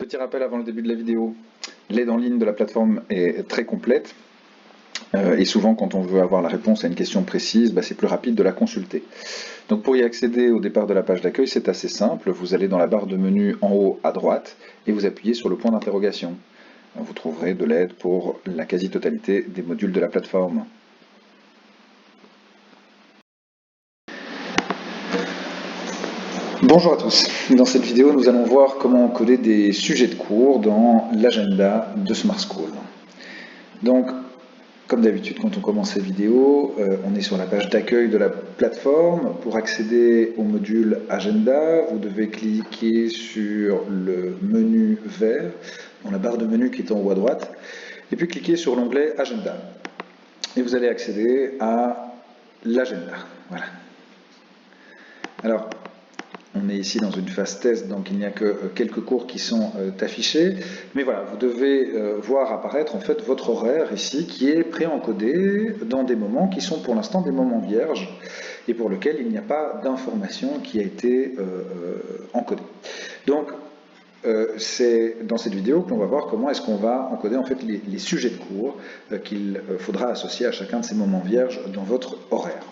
Petit rappel avant le début de la vidéo, l'aide en ligne de la plateforme est très complète et souvent quand on veut avoir la réponse à une question précise, c'est plus rapide de la consulter. Donc pour y accéder au départ de la page d'accueil, c'est assez simple, vous allez dans la barre de menu en haut à droite et vous appuyez sur le point d'interrogation. Vous trouverez de l'aide pour la quasi-totalité des modules de la plateforme. Bonjour à tous, dans cette vidéo nous allons voir comment encoder des sujets de cours dans l'agenda de Smart School. Donc, comme d'habitude quand on commence cette vidéo, on est sur la page d'accueil de la plateforme. Pour accéder au module agenda, vous devez cliquer sur le menu vert, dans la barre de menu qui est en haut à droite, et puis cliquer sur l'onglet agenda. Et vous allez accéder à l'agenda. Voilà. Alors, on est ici dans une phase test, donc il n'y a que quelques cours qui sont affichés. Mais voilà, vous devez voir apparaître en fait votre horaire ici qui est préencodé dans des moments qui sont pour l'instant des moments vierges et pour lesquels il n'y a pas d'information qui a été encodée. Donc, c'est dans cette vidéo qu'on va voir comment est-ce qu'on va encoder en fait les sujets de cours qu'il faudra associer à chacun de ces moments vierges dans votre horaire.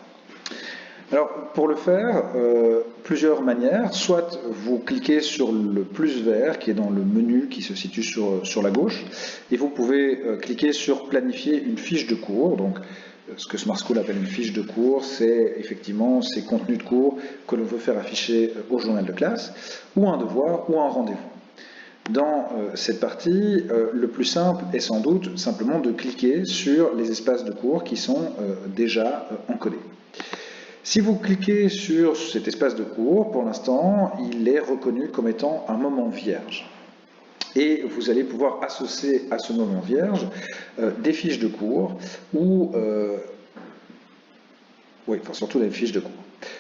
Alors, pour le faire, plusieurs manières. Soit vous cliquez sur le plus vert qui est dans le menu qui se situe sur la gauche, et vous pouvez cliquer sur planifier une fiche de cours. Donc, ce que Smart School appelle une fiche de cours, c'est effectivement ces contenus de cours que l'on veut faire afficher au journal de classe, ou un devoir, ou un rendez-vous. Dans cette partie, le plus simple est sans doute simplement de cliquer sur les espaces de cours qui sont déjà encodés. Si vous cliquez sur cet espace de cours, pour l'instant, il est reconnu comme étant un moment vierge. Et vous allez pouvoir associer à ce moment vierge des fiches de cours ou surtout des fiches de cours.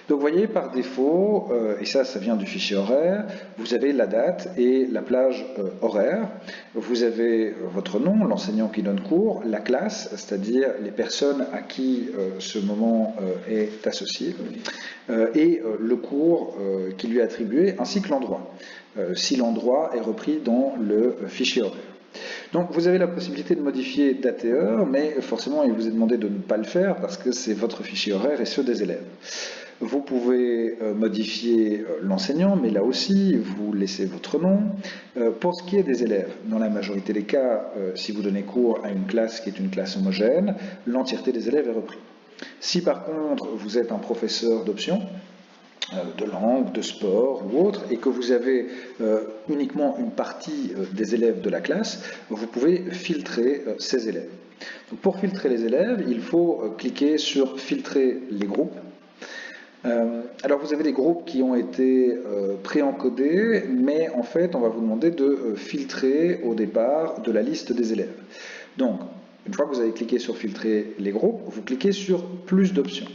Donc vous voyez, par défaut, et ça vient du fichier horaire, vous avez la date et la plage horaire, vous avez votre nom, l'enseignant qui donne cours, la classe, c'est-à-dire les personnes à qui ce moment est associé, et le cours qui lui est attribué, ainsi que l'endroit, si l'endroit est repris dans le fichier horaire. Donc vous avez la possibilité de modifier date et heure, mais forcément il vous est demandé de ne pas le faire parce que c'est votre fichier horaire et ceux des élèves. Vous pouvez modifier l'enseignant, mais là aussi vous laissez votre nom. Pour ce qui est des élèves, dans la majorité des cas, si vous donnez cours à une classe qui est une classe homogène, l'entièreté des élèves est reprise. Si par contre vous êtes un professeur d'option, de langue, de sport ou autre, et que vous avez uniquement une partie des élèves de la classe, vous pouvez filtrer ces élèves. Donc pour filtrer les élèves, il faut cliquer sur « Filtrer les groupes ». Alors vous avez des groupes qui ont été préencodés, mais en fait on va vous demander de filtrer au départ de la liste des élèves. Donc, une fois que vous avez cliqué sur « Filtrer les groupes », vous cliquez sur « Plus d'options ».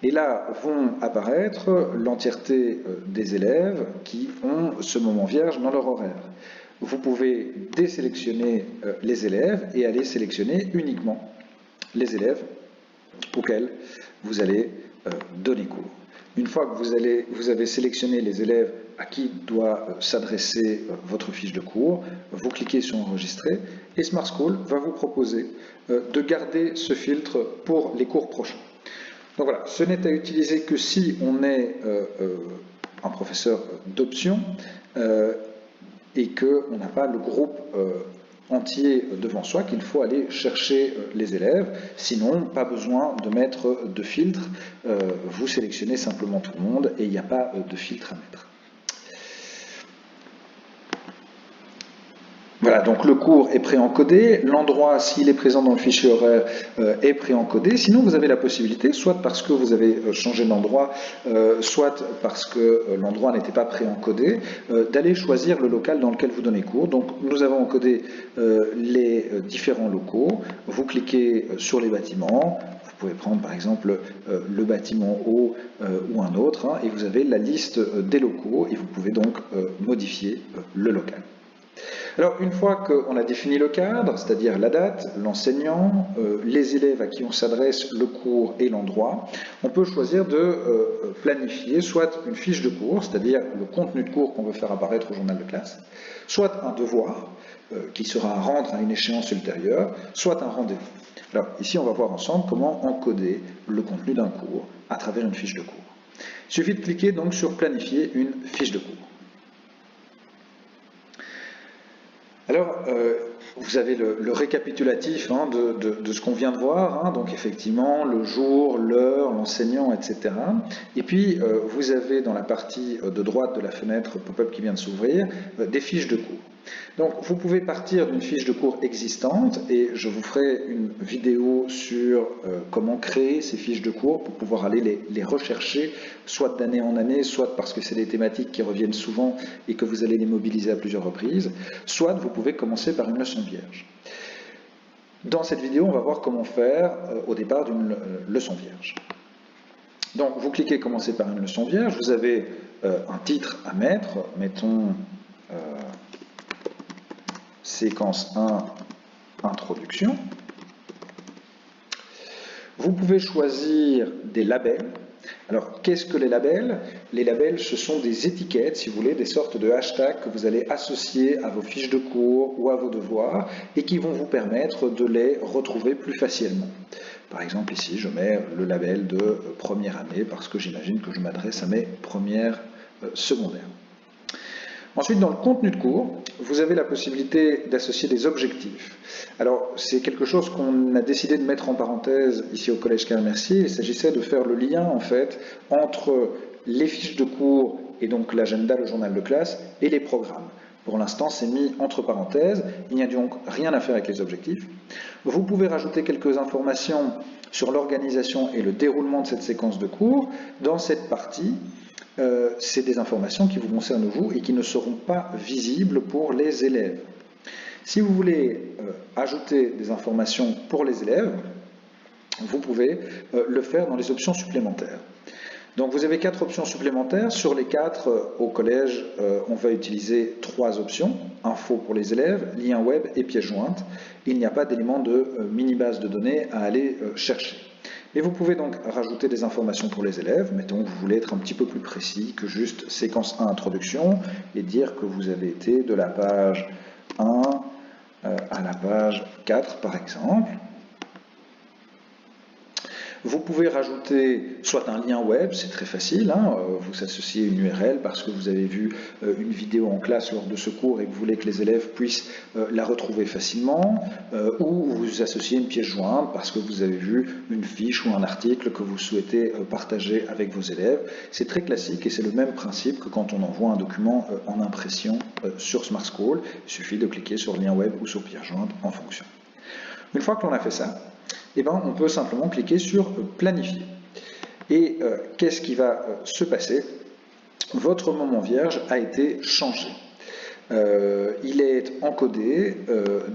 Et là vont apparaître l'entièreté des élèves qui ont ce moment vierge dans leur horaire. Vous pouvez désélectionner les élèves et aller sélectionner uniquement les élèves auxquels vous allez donner cours. Une fois que vous avez sélectionné les élèves à qui doit s'adresser votre fiche de cours, vous cliquez sur Enregistrer et Smart School va vous proposer de garder ce filtre pour les cours prochains. Donc voilà, ce n'est à utiliser que si on est un professeur d'option et qu'on n'a pas le groupe entier devant soi, qu'il faut aller chercher les élèves. Sinon, pas besoin de mettre de filtre, vous sélectionnez simplement tout le monde et il n'y a pas de filtre à mettre. Voilà, donc le cours est préencodé, l'endroit, s'il est présent dans le fichier horaire, est préencodé. Sinon, vous avez la possibilité, soit parce que vous avez changé d'endroit, soit parce que l'endroit n'était pas préencodé, d'aller choisir le local dans lequel vous donnez cours. Donc, nous avons encodé les différents locaux. Vous cliquez sur les bâtiments. Vous pouvez prendre par exemple le bâtiment haut ou un autre, et vous avez la liste des locaux, et vous pouvez donc modifier le local. Alors, une fois qu'on a défini le cadre, c'est-à-dire la date, l'enseignant, les élèves à qui on s'adresse, le cours et l'endroit, on peut choisir de planifier soit une fiche de cours, c'est-à-dire le contenu de cours qu'on veut faire apparaître au journal de classe, soit un devoir qui sera à rendre à une échéance ultérieure, soit un rendez-vous. Alors, ici, on va voir ensemble comment encoder le contenu d'un cours à travers une fiche de cours. Il suffit de cliquer donc sur planifier une fiche de cours. Alors, vous avez le récapitulatif de ce qu'on vient de voir, donc effectivement le jour, l'heure, l'enseignant, etc. Et puis, vous avez dans la partie de droite de la fenêtre pop-up qui vient de s'ouvrir, des fiches de cours. Donc, vous pouvez partir d'une fiche de cours existante, et je vous ferai une vidéo sur comment créer ces fiches de cours pour pouvoir aller les rechercher, soit d'année en année, soit parce que c'est des thématiques qui reviennent souvent et que vous allez les mobiliser à plusieurs reprises, soit vous pouvez commencer par une leçon vierge. Dans cette vidéo, on va voir comment faire au départ d'une leçon vierge. Donc, vous cliquez « Commencer par une leçon vierge », vous avez un titre à mettre, mettons séquence 1, introduction. Vous pouvez choisir des labels. Alors, qu'est-ce que les labels? Les labels, ce sont des étiquettes, si vous voulez, des sortes de hashtags que vous allez associer à vos fiches de cours ou à vos devoirs et qui vont vous permettre de les retrouver plus facilement. Par exemple, ici, je mets le label de première année parce que j'imagine que je m'adresse à mes premières secondaires. Ensuite, dans le contenu de cours, vous avez la possibilité d'associer des objectifs. Alors, c'est quelque chose qu'on a décidé de mettre en parenthèse ici au Collège Carl Mercier. Il s'agissait de faire le lien, en fait, entre les fiches de cours et donc l'agenda, le journal de classe, et les programmes. Pour l'instant, c'est mis entre parenthèses. Il n'y a donc rien à faire avec les objectifs. Vous pouvez rajouter quelques informations sur l'organisation et le déroulement de cette séquence de cours. Dans cette partie, c'est des informations qui vous concernent vous et qui ne seront pas visibles pour les élèves. Si vous voulez ajouter des informations pour les élèves, vous pouvez le faire dans les options supplémentaires. Donc vous avez 4 options supplémentaires. Sur les 4, au collège, on va utiliser 3 options. Info pour les élèves, lien web et pièce jointe. Il n'y a pas d'élément de mini-base de données à aller chercher. Et vous pouvez donc rajouter des informations pour les élèves. Mettons que vous voulez être un petit peu plus précis que juste séquence 1 introduction et dire que vous avez été de la page 1 à la page 4 par exemple. Vous pouvez rajouter soit un lien web, c'est très facile, vous associez une URL parce que vous avez vu une vidéo en classe lors de ce cours et que vous voulez que les élèves puissent la retrouver facilement, ou vous associez une pièce jointe parce que vous avez vu une fiche ou un article que vous souhaitez partager avec vos élèves. C'est très classique et c'est le même principe que quand on envoie un document en impression sur Smart School. Il suffit de cliquer sur lien web ou sur pièce jointe en fonction. Une fois que l'on a fait ça, on peut simplement cliquer sur planifier. Et qu'est-ce qui va se passer? Votre moment vierge a été changé. Il est encodé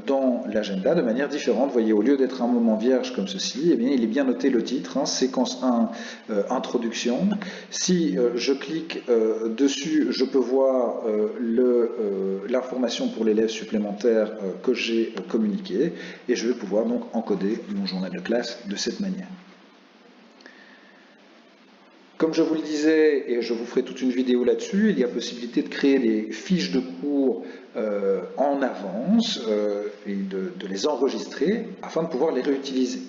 dans l'agenda de manière différente. Vous voyez, au lieu d'être un moment vierge comme ceci, il est bien noté le titre, séquence 1, introduction. Si je clique dessus, je peux voir l'information pour l'élève supplémentaire que j'ai communiquée et je vais pouvoir donc encoder mon journal de classe de cette manière. Comme je vous le disais, et je vous ferai toute une vidéo là-dessus, il y a possibilité de créer des fiches de cours en avance et de les enregistrer afin de pouvoir les réutiliser.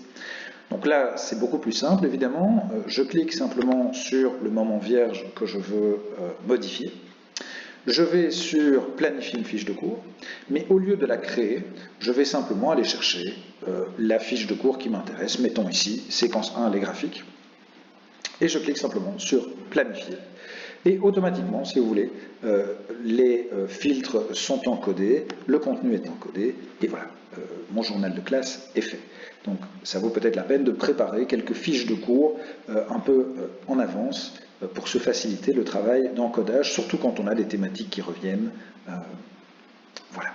Donc là, c'est beaucoup plus simple, évidemment. Je clique simplement sur le moment vierge que je veux modifier. Je vais sur « Planifier une fiche de cours », mais au lieu de la créer, je vais simplement aller chercher la fiche de cours qui m'intéresse. Mettons ici, séquence 1, les graphiques. Et je clique simplement sur « Planifier ». Et automatiquement, si vous voulez, les filtres sont encodés, le contenu est encodé, et voilà, mon journal de classe est fait. Donc ça vaut peut-être la peine de préparer quelques fiches de cours un peu en avance pour se faciliter le travail d'encodage, surtout quand on a des thématiques qui reviennent. Voilà.